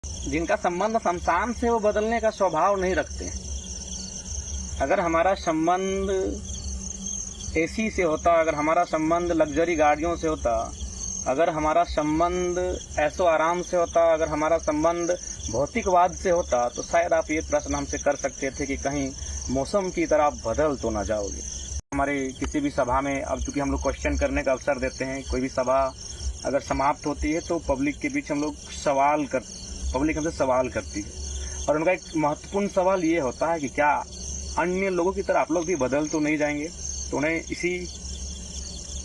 जिनका संबंध शमशान से वो बदलने का स्वभाव नहीं रखते। अगर हमारा संबंध एसी से होता, अगर हमारा संबंध लग्जरी गाड़ियों से होता, अगर हमारा संबंध ऐशो आराम से होता, अगर हमारा संबंध भौतिकवाद से होता, तो शायद आप ये प्रश्न हमसे कर सकते थे कि कहीं मौसम की तरह आप बदल तो ना जाओगे। हमारे किसी भी सभा में, अब चूंकि हम लोग क्वेश्चन करने का अवसर देते हैं, कोई भी सभा अगर समाप्त होती है तो पब्लिक के बीच हम लोग पब्लिक हमसे सवाल करती है, और उनका एक महत्वपूर्ण सवाल ये होता है कि क्या अन्य लोगों की तरह आप लोग भी बदल तो नहीं जाएंगे। तो उन्हें इसी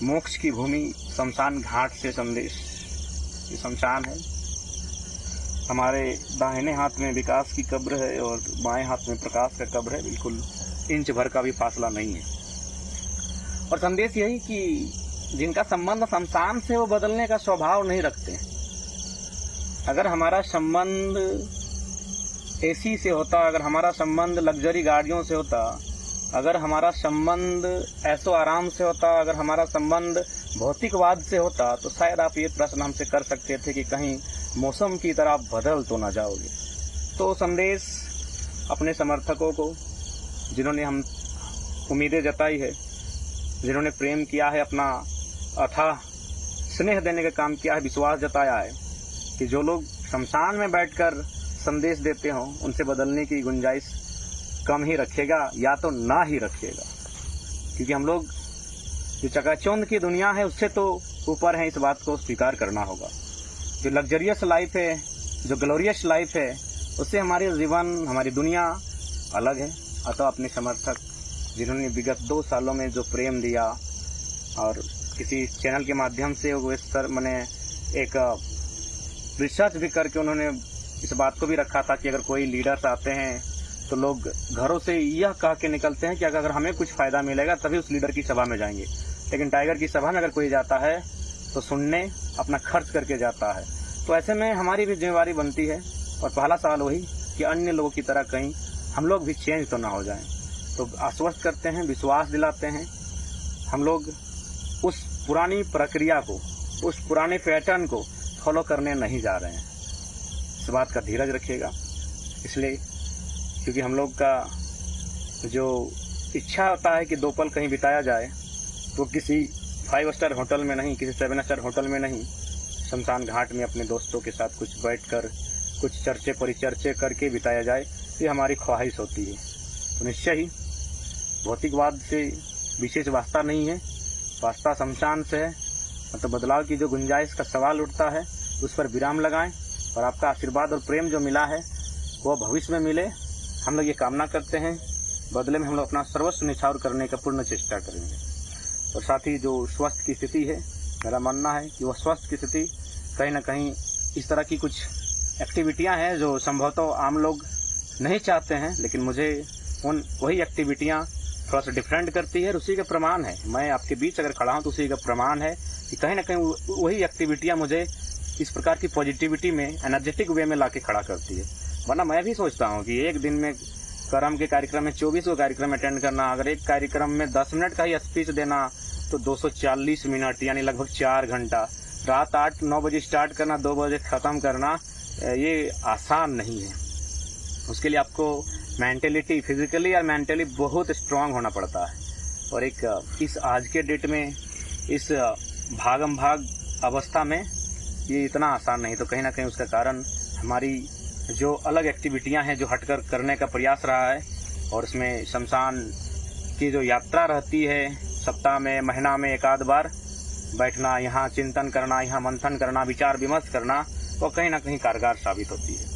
मोक्ष की भूमि शमशान घाट से संदेश, ये शमशान है, हमारे दाहिने हाथ में विकास की कब्र है और बाएं हाथ में प्रकाश का कब्र है, बिल्कुल इंच भर का भी फासला नहीं है। और संदेश यही कि जिनका संबंध शमशान से वो बदलने का स्वभाव नहीं रखते। अगर हमारा संबंध एसी से होता, अगर हमारा संबंध लग्जरी गाड़ियों से होता, अगर हमारा संबंध ऐशो आराम से होता, अगर हमारा संबंध भौतिकवाद से होता, तो शायद आप ये प्रश्न हमसे कर सकते थे कि कहीं मौसम की तरह आप बदल तो ना जाओगे। तो संदेश अपने समर्थकों को, जिन्होंने हम उम्मीदें जताई है, जिन्होंने प्रेम किया है, अपना अथाह स्नेह देने का काम किया है, विश्वास जताया है कि जो लोग शमशान में बैठकर संदेश देते हों, उनसे बदलने की गुंजाइश कम ही रखेगा या तो ना ही रखिएगा। क्योंकि हम लोग जो चकाचौंध की दुनिया है उससे तो ऊपर है, इस बात को स्वीकार करना होगा। जो लग्जरियस लाइफ है, जो ग्लोरियस लाइफ है, उससे हमारी जीवन, हमारी दुनिया अलग है। अतः अपने समर्थक, जिन्होंने विगत 2 सालों में जो प्रेम दिया, और किसी चैनल के माध्यम से वो सर मैंने एक रिसर्च भी करके उन्होंने इस बात को भी रखा था कि अगर कोई लीडर्स आते हैं तो लोग घरों से यह कह के निकलते हैं कि अगर हमें कुछ फ़ायदा मिलेगा तभी उस लीडर की सभा में जाएंगे, लेकिन टाइगर की सभा में अगर कोई जाता है तो सुनने अपना खर्च करके जाता है। तो ऐसे में हमारी भी जिम्मेवारी बनती है, और पहला सवाल वही कि अन्य लोगों की तरह कहीं हम लोग भी चेंज तो ना हो जाएं। तो आश्वस्त करते हैं, विश्वास दिलाते हैं, हम लोग उस पुरानी प्रक्रिया को, उस पुराने पैटर्न को फॉलो करने नहीं जा रहे हैं। इस बात का धीरज रखिएगा। इसलिए क्योंकि हम लोग का जो इच्छा होता है कि 2 पल कहीं बिताया जाए, तो किसी 5 स्टार होटल में नहीं, किसी 7 स्टार होटल में नहीं, शमशान घाट में अपने दोस्तों के साथ कुछ बैठकर कुछ चर्चे परिचर्चे करके बिताया जाए, ये हमारी ख्वाहिश होती है। तो निश्चय ही भौतिकवाद से विशेष वास्ता नहीं है, वास्ता शमशान से है। मतलब बदलाव की जो गुंजाइश का सवाल उठता है उस पर विराम लगाएं, और आपका आशीर्वाद और प्रेम जो मिला है वो भविष्य में मिले, हम लोग ये कामना करते हैं। बदले में हम लोग अपना सर्वस्व निछावर करने का पूर्ण चेष्टा करेंगे। और साथ ही जो स्वास्थ्य की स्थिति है, मेरा मानना है कि वह स्वास्थ्य की स्थिति कहीं ना कहीं इस तरह की कुछ एक्टिविटियां हैं जो संभवतः आम लोग नहीं चाहते हैं, लेकिन मुझे वही एक्टिविटियां थोड़ा सा डिफरेंट करती है, और उसी का प्रमाण है। मैं आपके बीच अगर खड़ा हूँ तो उसी का प्रमाण है कि कहीं ना कहीं वही एक्टिविटियां मुझे इस प्रकार की पॉजिटिविटी में, एनर्जेटिक वे में लाके खड़ा करती है। वरना मैं भी सोचता हूँ कि एक दिन में कर्म के कार्यक्रम में 24 कार्यक्रम अटेंड करना, अगर एक कार्यक्रम में 10 मिनट का ही स्पीच देना तो 240 मिनट यानी लगभग 4 घंटा, रात 8-9 बजे स्टार्ट करना, 2 बजे ख़त्म करना, ये आसान नहीं है। उसके लिए आपको मेंटेलिटी, फिजिकली और मेंटली बहुत स्ट्रांग होना पड़ता है। और एक इस आज के डेट में, इस भागम भाग अवस्था में ये इतना आसान नहीं। तो कहीं ना कहीं उसका कारण हमारी जो अलग एक्टिविटियां हैं जो हटकर करने का प्रयास रहा है, और उसमें शमशान की जो यात्रा रहती है, सप्ताह में, महीना में 1 आध बार बैठना, यहाँ चिंतन करना, यहाँ मंथन करना, विचार विमर्श करना, वो कहीं ना कहीं कारगर साबित होती है।